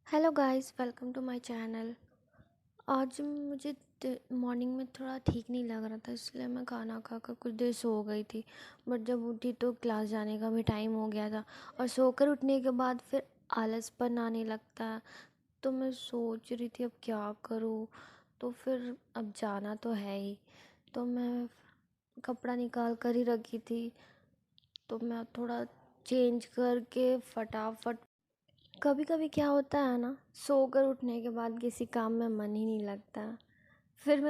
Hello guys, welcome to my channel. आज मुझे morning में थोड़ा ठीक नहीं लग रहा था, इसलिए मैं खाना खाकर कुछ देर सो गई थी। बट जब उठी तो क्लास जाने का भी टाइम हो गया था, और सोकर उठने के बाद फिर आलसपन आने लगता है। तो मैं सोच रही थी अब क्या करूँ। तो फिर अब जाना तो है ही, तो मैं कपड़ा निकाल कर ही रखी थी। तो मैं थोड़ा चेंज करके फटाफट, कभी कभी क्या होता है ना, सोकर उठने के बाद किसी काम में मन ही नहीं लगता। फिर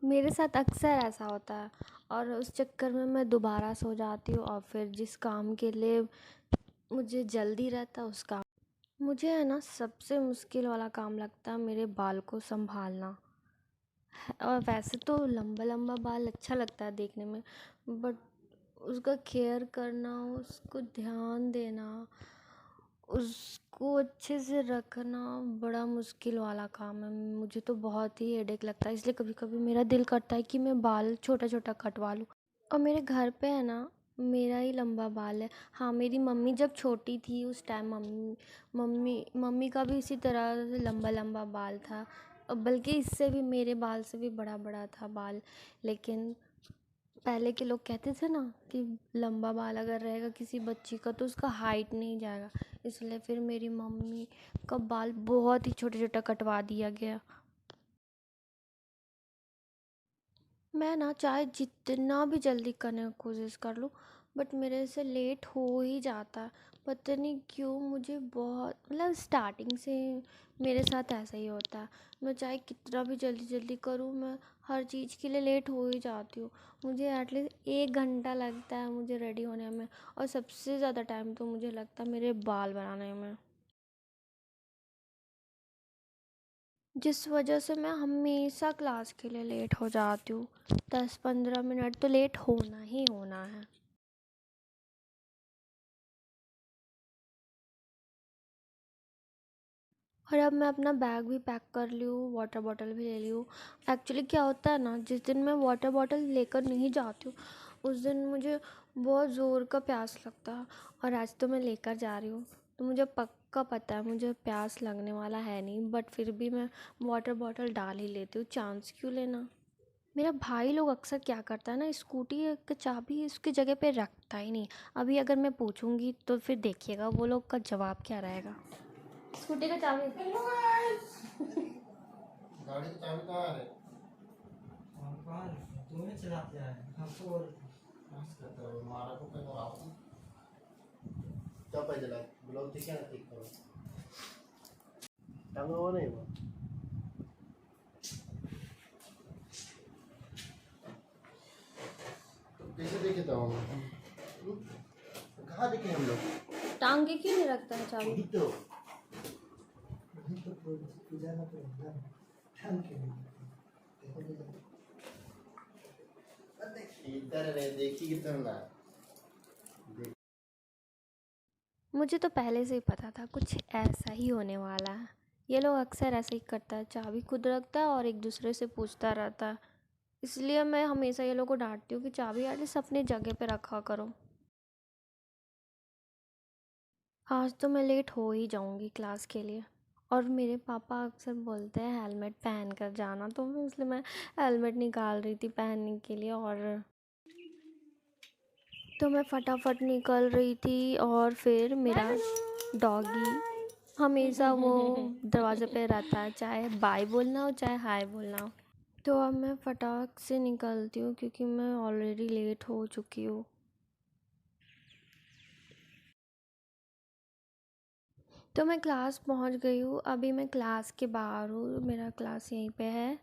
मेरे साथ अक्सर ऐसा होता है, और उस चक्कर में मैं दोबारा सो जाती हूँ, और फिर जिस काम के लिए मुझे जल्दी रहता है उस काम, मुझे है ना सबसे मुश्किल वाला काम लगता है मेरे बाल को संभालना। और वैसे तो लंबा लंबा बाल अच्छा लगता है देखने में, बट उसका केयर करना, उसको ध्यान देना, उसको अच्छे से रखना बड़ा मुश्किल वाला काम है। मुझे तो बहुत ही हेडेक लगता है, इसलिए कभी कभी मेरा दिल करता है कि मैं बाल छोटा छोटा कटवा लूँ। और मेरे घर पे है ना, मेरा ही लंबा बाल है। हाँ, मेरी मम्मी जब छोटी थी उस टाइम मम्मी मम्मी मम्मी का भी इसी तरह से लंबा लंबा बाल था, बल्कि इससे भी, मेरे बाल से भी बड़ा बड़ा था बाल। लेकिन पहले के लोग कहते थे ना कि लंबा बाल अगर रहेगा किसी बच्ची का तो उसका हाइट नहीं जाएगा, इसलिए फिर मेरी मम्मी का बाल बहुत ही छोटा छोटा कटवा दिया गया। मैं ना चाहे जितना भी जल्दी करने की कोशिश कर लूँ, बट मेरे से लेट हो ही जाता है। पता नहीं क्यों, मुझे बहुत, मतलब स्टार्टिंग से मेरे साथ ऐसा ही होता है। मैं चाहे कितना भी जल्दी जल्दी करूँ, मैं हर चीज़ के लिए लेट हो ही जाती हूँ। मुझे एटलीस्ट 1 घंटा लगता है मुझे रेडी होने में, और सबसे ज़्यादा टाइम तो मुझे लगता है मेरे बाल बनाने में, जिस वजह से मैं हमेशा क्लास के लिए लेट हो जाती हूँ। 10-15 मिनट तो लेट होना ही होना है। और अब मैं अपना बैग भी पैक कर ली हूँ, वाटर बॉटल भी ले ली हूँ। एक्चुअली क्या होता है ना, जिस दिन मैं वाटर बॉटल लेकर नहीं जाती हूँ उस दिन मुझे बहुत ज़ोर का प्यास लगता है। और आज तो मैं लेकर जा रही हूँ, तो मुझे पक्का पता है मुझे प्यास लगने वाला है नहीं, बट फिर भी मैं वाटर बॉटल डाल ही लेती हूँ, चांस क्यों लेना। मेरा भाई लोग अक्सर क्या करता है ना, स्कूटी की चाबी उसकी जगह पे रखता ही नहीं। अभी अगर मैं पूछूंगी तो फिर देखिएगा वो लोग का जवाब क्या रहेगा। स्कूटी का चाबी, गाड़ी की चाबी कहाँ है? कहाँ तुम्हें चलाते हैं हमको और मस्त करता है मारा को कहीं और आओ। क्या पहले ला ब्लॉग ठीक है ना, ठीक करो टांगा हुआ नहीं हुआ। तो कैसे देखे तो हम कहाँ देखे हम लोग, टांग के क्यों नहीं रखता है चाबी? तो पूजा ना तो टांग के इधर रे देखी कितना ना। मुझे तो पहले से ही पता था कुछ ऐसा ही होने वाला है। ये लोग अक्सर ऐसे ही करता है, चाबी खुद रखता है और एक दूसरे से पूछता रहता है। इसलिए मैं हमेशा ये लोग को डांटती हूँ कि चाबी एटलीस्ट अपनी जगह पे रखा करो। आज तो मैं लेट हो ही जाऊँगी क्लास के लिए। और मेरे पापा अक्सर बोलते हैं हेलमेट पहन कर जाना, तो मैं इसलिए मैं हेलमेट निकाल रही थी पहनने के लिए। और तो मैं फटाफट निकल रही थी, और फिर मेरा डॉगी हमेशा वो दरवाज़े पे रहता है, चाहे बाय बोलना हो चाहे हाय बोलना हो। तो अब मैं फटाक से निकलती हूँ क्योंकि मैं ऑलरेडी लेट हो चुकी हूँ। तो मैं क्लास पहुँच गई हूँ, अभी मैं क्लास के बाहर हूँ, मेरा क्लास यहीं पे है।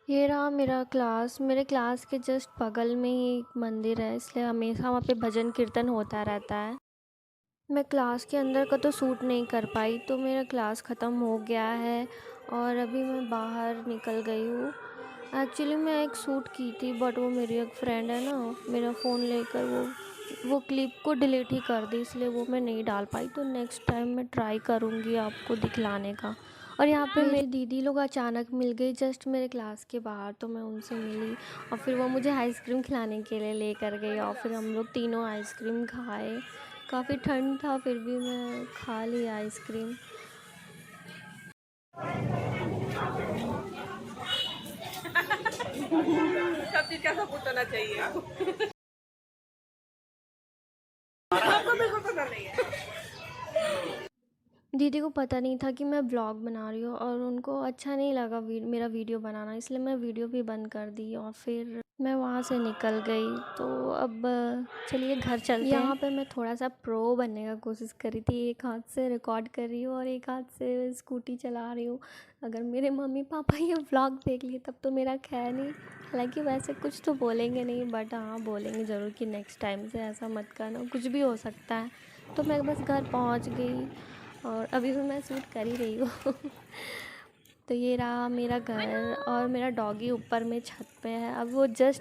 ये रहा मेरा क्लास। मेरे क्लास के जस्ट बगल में ही एक मंदिर है, इसलिए हमेशा वहाँ पे भजन कीर्तन होता रहता है। मैं क्लास के अंदर का तो शूट नहीं कर पाई, तो मेरा क्लास ख़त्म हो गया है और अभी मैं बाहर निकल गई हूँ। एक्चुअली मैं एक शूट की थी, बट वो मेरी एक फ्रेंड है ना, मेरा फ़ोन लेकर वो क्लिप को डिलीट ही कर दी, इसलिए वो मैं नहीं डाल पाई। तो नेक्स्ट टाइम मैं ट्राई करूँगी आपको दिखलाने का। और यहाँ पे मेरी दीदी लोग अचानक मिल गई जस्ट मेरे क्लास के बाहर, तो मैं उनसे मिली, और फिर वो मुझे आइसक्रीम खिलाने के लिए लेकर गई, और फिर हम लोग तीनों आइसक्रीम खाए। काफ़ी ठंड था फिर भी मैं खा ली आइसक्रीम। सब चीज का सपोर्ट होना चाहिए आपको बिल्कुल पता नहीं है। दीदी को पता नहीं था कि मैं व्लॉग बना रही हूँ और उनको अच्छा नहीं लगा मेरा वीडियो बनाना, इसलिए मैं वीडियो भी बंद कर दी और फिर मैं वहाँ से निकल गई। तो अब चलिए घर चलते हैं। यहाँ पे मैं थोड़ा सा प्रो बनने का कोशिश कर रही थी, एक हाथ से रिकॉर्ड कर रही हूँ और एक हाथ से स्कूटी चला रही हूँ। अगर मेरे मम्मी पापा ये व्लॉग देख लिए तब तो मेरा खैर नहीं, हालांकि वैसे कुछ तो बोलेंगे नहीं, बट हाँ बोलेंगे ज़रूर कि नेक्स्ट टाइम से ऐसा मत करना, कुछ भी हो सकता है। तो मैं बस घर पहुँच गई और अभी भी मैं शूट कर ही रही हूँ। तो ये रहा मेरा घर और मेरा डॉगी ऊपर में छत पे है। अब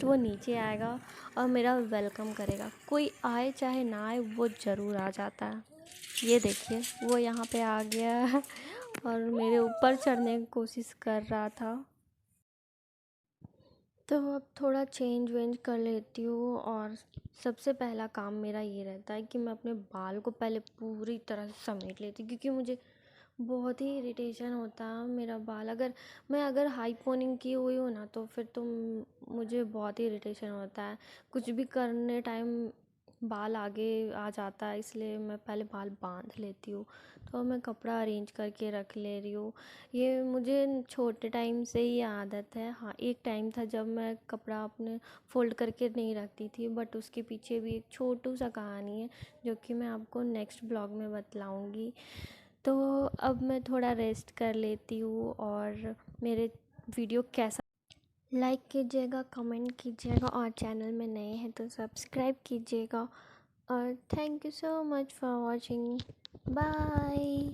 वो नीचे आएगा और मेरा वेलकम करेगा। कोई आए चाहे ना आए वो ज़रूर आ जाता है। ये देखिए वो यहाँ पे आ गया है और मेरे ऊपर चढ़ने की कोशिश कर रहा था। तो अब थोड़ा चेंज वेंज कर लेती हूँ और सबसे पहला काम मेरा ये रहता है कि मैं अपने बाल को पहले पूरी तरह से समेट लेती हूँ, क्योंकि मुझे बहुत ही इरिटेशन होता है मेरा बाल अगर हाई पोनिंग की हुई हूँ ना, तो फिर तो मुझे बहुत ही इरिटेशन होता है। कुछ भी करने टाइम बाल आगे आ जाता है, इसलिए मैं पहले बाल बांध लेती हूँ। तो मैं कपड़ा अरेंज करके रख ले रही हूँ। ये मुझे छोटे टाइम से ही आदत है। हाँ, एक टाइम था जब मैं कपड़ा अपने फ़ोल्ड करके नहीं रखती थी, बट उसके पीछे भी एक छोटू सा कहानी है जो कि मैं आपको नेक्स्ट ब्लॉग में बतलाऊँगी। तो अब मैं थोड़ा रेस्ट कर लेती हूँ और मेरे वीडियो कैसा लाइक कीजिएगा, कमेंट कीजिएगा और चैनल में नए हैं तो सब्सक्राइब कीजिएगा। और thank you so much for watching. Bye.